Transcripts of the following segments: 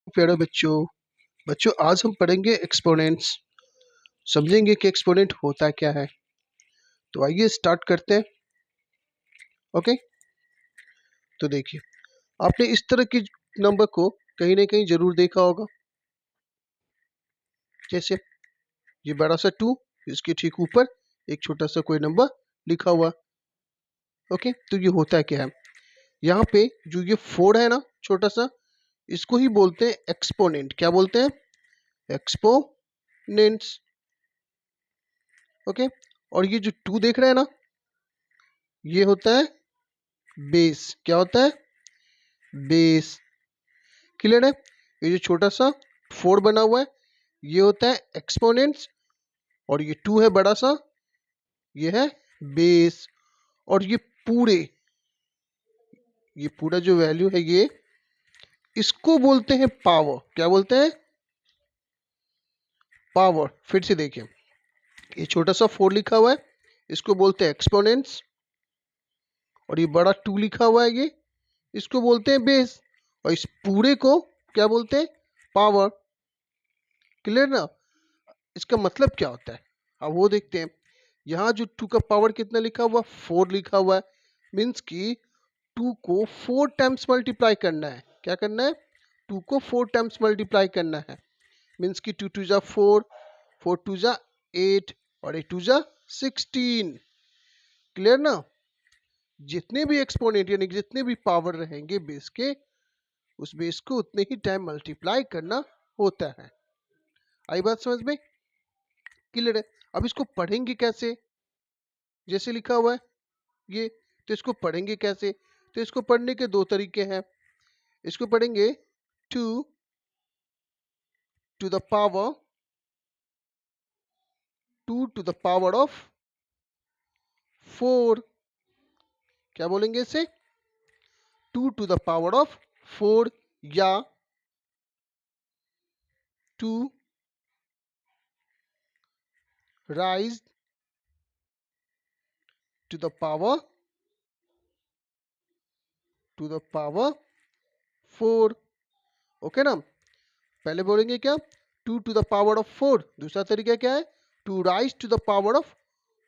प्यारे बच्चों बच्चों आज हम पढ़ेंगे एक्सपोनेंट्स। समझेंगे कि एक्सपोनेंट होता क्या है। तो आइए स्टार्ट करते हैं। ओके, तो देखिए, आपने इस तरह की नंबर को कहीं ना कहीं जरूर देखा होगा। जैसे ये बड़ा सा 2, इसके ठीक ऊपर एक छोटा सा कोई नंबर लिखा हुआ। ओके, तो ये होता क्या है, यहाँ पे जो ये 4 है ना, छोटा सा, इसको ही बोलते हैं एक्सपोनेंट। क्या बोलते हैं? एक्सपोनेंट्स। ओके, और ये जो 2 देख रहे हैं ना, ये होता है बेस। क्या होता है? बेस। क्लियर है? ये जो छोटा सा 4 बना हुआ है, ये होता है एक्सपोनेंट्स, और ये 2 है बड़ा सा, ये है बेस। और ये पूरा जो वैल्यू है, ये इसको बोलते हैं पावर। क्या बोलते हैं? पावर। फिर से देखिए, ये छोटा सा 4 लिखा हुआ है, इसको बोलते हैं एक्सपोनेंट्स, और ये बड़ा 2 लिखा हुआ है, ये इसको बोलते हैं बेस, और इस पूरे को क्या बोलते हैं? पावर। क्लियर ना? इसका मतलब क्या होता है, अब वो देखते हैं। यहाँ जो 2 का पावर कितना लिखा हुआ? 4 लिखा हुआ है। मीन्स कि 2 को 4 टाइम्स मल्टीप्लाई करना है। क्या करना है? 2 को 4 टाइम्स मल्टीप्लाई करना है। मीन्स कि 2 2 जा 4, 4 2 जा 8, और 8 2 जा 16। क्लियर ना? जितने भी एक्सपोनेंट यानी कि जितने भी पावर रहेंगे बेस के, उस बेस को उतने ही टाइम मल्टीप्लाई करना होता है। आई बात समझ में? क्लियर है? अब इसको पढ़ेंगे कैसे? जैसे लिखा हुआ है ये, तो इसको पढ़ेंगे कैसे? तो इसको पढ़ने के दो तरीके हैं। इसको पढ़ेंगे 2 to the power 2 to the power of 4। क्या बोलेंगे इसे? 2 to the power of 4, या 2 raised to the power 4। Okay ना? पहले बोलेंगे क्या? 2 to the power of 4। दूसरा तरीका क्या है? 2 rise to the power of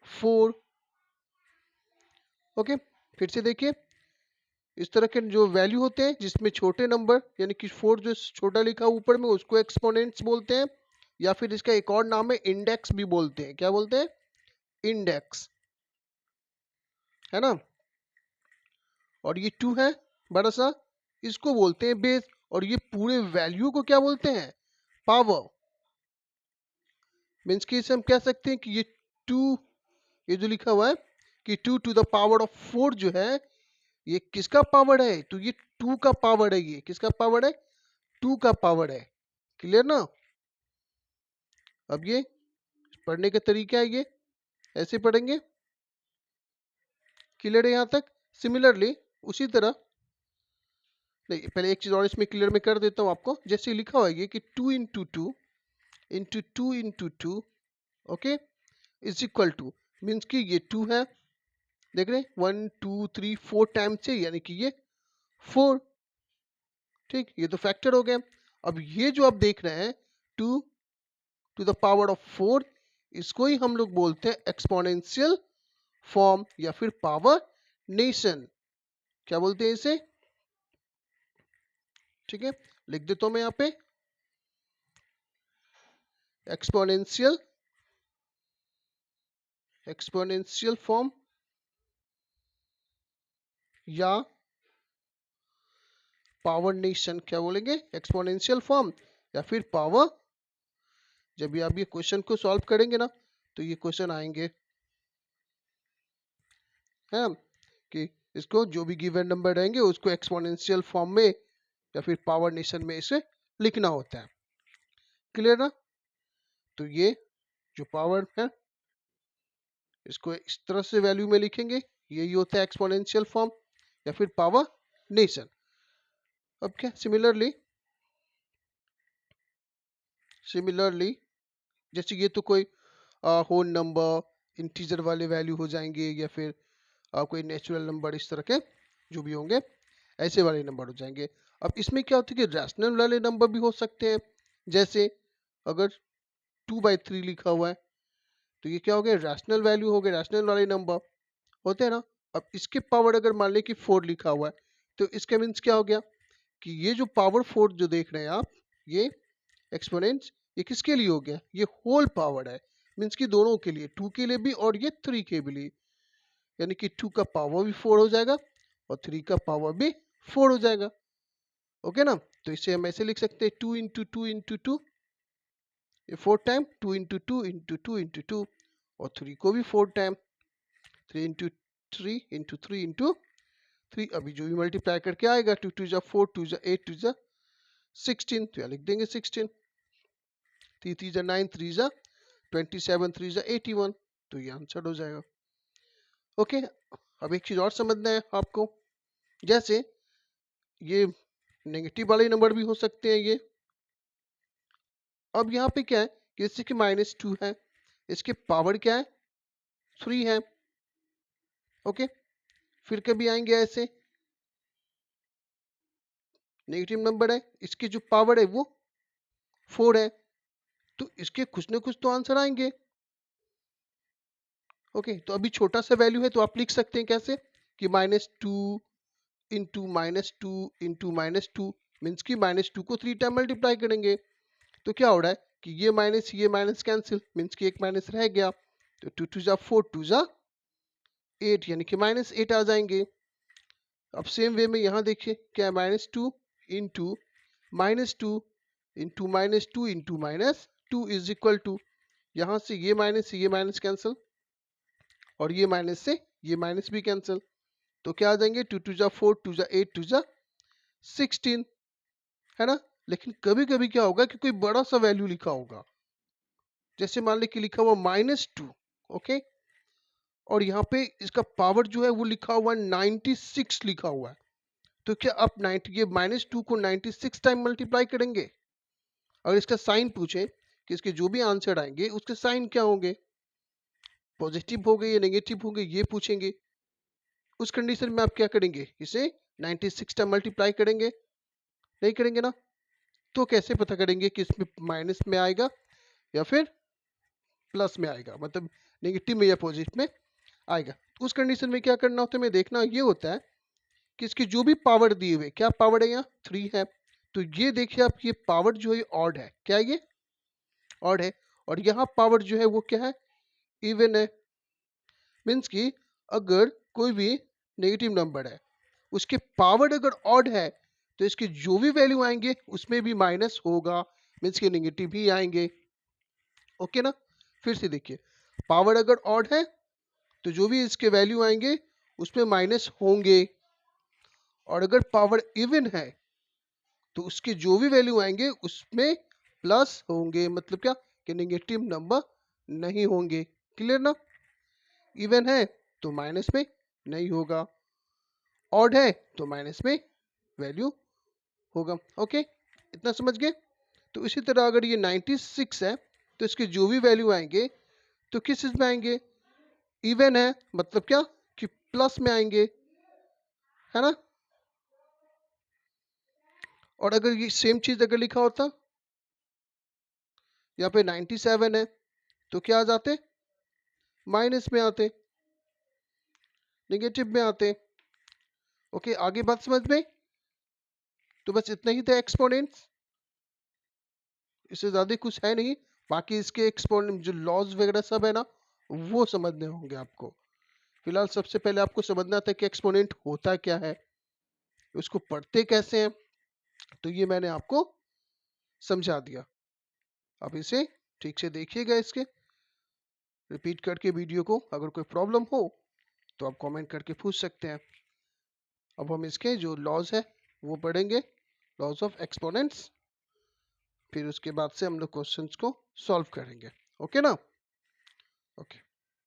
4। Okay, फिर से देखिए, इस तरह के जो वैल्यू होते हैं जिसमें छोटे नंबर यानी कि 4 जो छोटा लिखा ऊपर में, उसको एक्सपोनेंट्स बोलते हैं, या फिर इसका एक और नाम है इंडेक्स भी बोलते हैं। क्या बोलते हैं? इंडेक्स। है ना? और ये 2 है बड़ा सा, इसको बोलते हैं बेस, और ये पूरे वैल्यू को क्या बोलते हैं? पावर। मीन्स कि इसे हम कह सकते हैं कि ये 2, ये जो लिखा हुआ है कि 2 to the power of 4 जो है, ये किसका पावर है? तो ये 2 का पावर है। ये किसका पावर है? 2 का पावर है। क्लियर ना? अब ये पढ़ने का तरीका है, ये ऐसे पढ़ेंगे। क्लियर है यहाँ तक? सिमिलरली उसी तरह, नहीं पहले एक चीज और इसमें क्लियर में कर देता हूँ आपको। जैसे लिखा हुआ है ये कि 2 into 2 into 2 into 2, okay, is equal to, means कि ये 2 है, देख रहे हैं, 1 2 3 4 टाइम से, यानी कि ये 4। ठीक, ये तो फैक्टर हो गया। अब ये जो आप देख रहे हैं 2 टू द पावर ऑफ 4, इसको ही हम लोग बोलते हैं एक्सपोनेंशियल फॉर्म, या फिर पावर नेशन। क्या बोलते हैं इसे? ठीक है, लिख देता हूं मैं यहाँ पे, एक्सपोनेंशियल फॉर्म, या पावर नेशन। क्या बोलेंगे? एक्सपोनेंशियल फॉर्म या फिर पावर। जब भी आप ये क्वेश्चन को सॉल्व करेंगे ना, तो ये क्वेश्चन आएंगे, है कि इसको जो भी गिवन नंबर रहेंगे उसको एक्सपोनेंशियल फॉर्म में या फिर पावर नेशन में इसे लिखना होता है। क्लियर ना? तो ये जो पावर है, इसको इस तरह से वैल्यू में लिखेंगे, यही होता है एक्सपोनेंशियल फॉर्म या फिर पावर नेशन। अब क्या, सिमिलरली जैसे ये तो कोई होल नंबर, इंटीजर वाले वैल्यू हो जाएंगे, या फिर कोई नेचुरल नंबर, इस तरह के जो भी होंगे ऐसे वाले नंबर हो जाएंगे। अब इसमें क्या होता है कि रैशनल वाले नंबर भी हो सकते हैं, जैसे अगर 2/3 लिखा हुआ है तो ये क्या हो गया, रैशनल वैल्यू हो गया, रैशनल वाले नंबर होते हैं ना। अब इसके पावर अगर मान लें कि 4 लिखा हुआ है तो इसका मीन्स क्या हो गया कि ये जो पावर 4 जो देख रहे हैं आप, ये एक्सपोनेंट्स, ये किसके लिए हो गया, ये होल पावर है, मीन्स कि दोनों के लिए, 2 के लिए भी और ये 3 के भी लिए, यानी कि 2 का पावर भी 4 हो जाएगा और 3 का पावर भी 4 हो जाएगा। ओके ना, तो इसे हम ऐसे लिख सकते हैं 2 इंटू टू इंटू टू, ये 4 time, 2 into two into two into two, और 3 को भी 4 टाइम, 3 इंटू 3 इंटू 3 इंटू 3, अभी जो भी मल्टीप्लाई करके आएगा 2 2 जा 4, 2 जा 8, 2 जा 16, तो यहाँ लिख देंगे 16, 3 3 जा 9, 3 जा 27, 3 जा 81, तो ये आंसर हो जाएगा। ओके, अब एक चीज और समझना है आपको, जैसे ये नेगेटिव वाले नंबर भी हो सकते हैं ये। अब यहाँ पे क्या है कि जैसे कि -2 है, इसके पावर क्या है, 3 है। ओके, फिर कभी आएंगे ऐसे नेगेटिव नंबर है, इसकी जो पावर है वो 4 है, तो इसके कुछ ना कुछ तो आंसर आएंगे। ओके, तो अभी छोटा सा वैल्यू है तो आप लिख सकते हैं कैसे कि -2 इंटू -2 इंटू -2, मीन्स की -2 को 3 टाइम मल्टीप्लाई करेंगे तो क्या हो रहा है कि ये माइनस कैंसिल, मीन्स की एक माइनस रह गया, तो 2 2 जा 4, 2 जा 8, यानी कि -8 आ जाएंगे। अब सेम वे में यहाँ देखिए क्या है, -2 into -2 into -2 into -2 is equal to, यहाँ से ये माइनस कैंसिल और ये माइनस से ये माइनस भी कैंसिल, तो क्या आ जाएंगे 2 2 जा 4, 2 जा 8, 2 जा 16, है ना। लेकिन कभी कभी क्या होगा कि कोई बड़ा सा वैल्यू लिखा होगा, जैसे मान ली कि लिखा हुआ -2, ओके, और यहाँ पे इसका पावर जो है वो लिखा हुआ 96 लिखा हुआ है, तो क्या आप 90 ये -2 को 96 टाइम मल्टीप्लाई करेंगे। अगर इसका साइन पूछे कि इसके जो भी आंसर आएंगे उसके साइन क्या होंगे, पॉजिटिव हो गए या नेगेटिव हो गए, ये पूछेंगे। उस कंडीशन में आप क्या करेंगे, इसे 96 टाइम मल्टीप्लाई करेंगे, नहीं करेंगे ना। तो कैसे पता करेंगे कि इसमें माइनस में आएगा या फिर प्लस में आएगा, मतलब नेगेटिव में या पॉजिटिव में आएगा। उस कंडीशन में क्या करना होता है, हमें देखना ये होता है कि इसकी जो भी पावर दी हुई, क्या पावर है यहाँ 3 है, तो ये देखिए आप, ये पावर जो है ऑड है, क्या है ये ऑड है, और यहाँ पावर जो है वो क्या है, इवन है। मीन्स कि अगर कोई भी नेगेटिव नंबर है उसके पावर अगर ऑड है तो इसके जो भी वैल्यू आएंगे उसमें भी माइनस होगा, मीन्स के नेगेटिव ही आएंगे। ओके ना, फिर से देखिए, पावर अगर ऑड है तो जो भी इसके वैल्यू आएंगे उसमें माइनस होंगे, और अगर पावर इवन है तो उसके जो भी वैल्यू आएंगे उसमें प्लस होंगे, मतलब क्या कि नेगेटिव नंबर नहीं होंगे। क्लियर ना, इवन है तो माइनस में नहीं होगा, ऑड है तो माइनस में वैल्यू होगा। ओके, इतना समझ गए। तो इसी तरह अगर ये 96 है तो इसके जो भी वैल्यू आएंगे तो किस चीज में आएंगे, इवन है, मतलब क्या कि प्लस में आएंगे, है ना। और अगर ये सेम चीज अगर लिखा होता यहाँ पे 97 है तो क्या आ जाते, माइनस में आते, नेगेटिव में आते। ओके, आगे बात समझ में, तो बस इतना ही था एक्सपोनेंट्स, इससे ज्यादा कुछ है नहीं। बाकी इसके एक्सपोनेंट जो लॉज वगैरह सब है ना वो समझने होंगे आपको। फिलहाल सबसे पहले आपको समझना था कि एक्सपोनेंट होता क्या है, उसको पढ़ते कैसे हैं, तो ये मैंने आपको समझा दिया। अब इसे ठीक से देखिएगा, इसके रिपीट करके वीडियो को, अगर कोई प्रॉब्लम हो तो आप कमेंट करके पूछ सकते हैं। अब हम इसके जो लॉज है वो पढ़ेंगे, लॉज ऑफ एक्सपोनेंट्स, फिर उसके बाद से हम लोग क्वेश्चंस को सॉल्व करेंगे। ओके ना, ओके।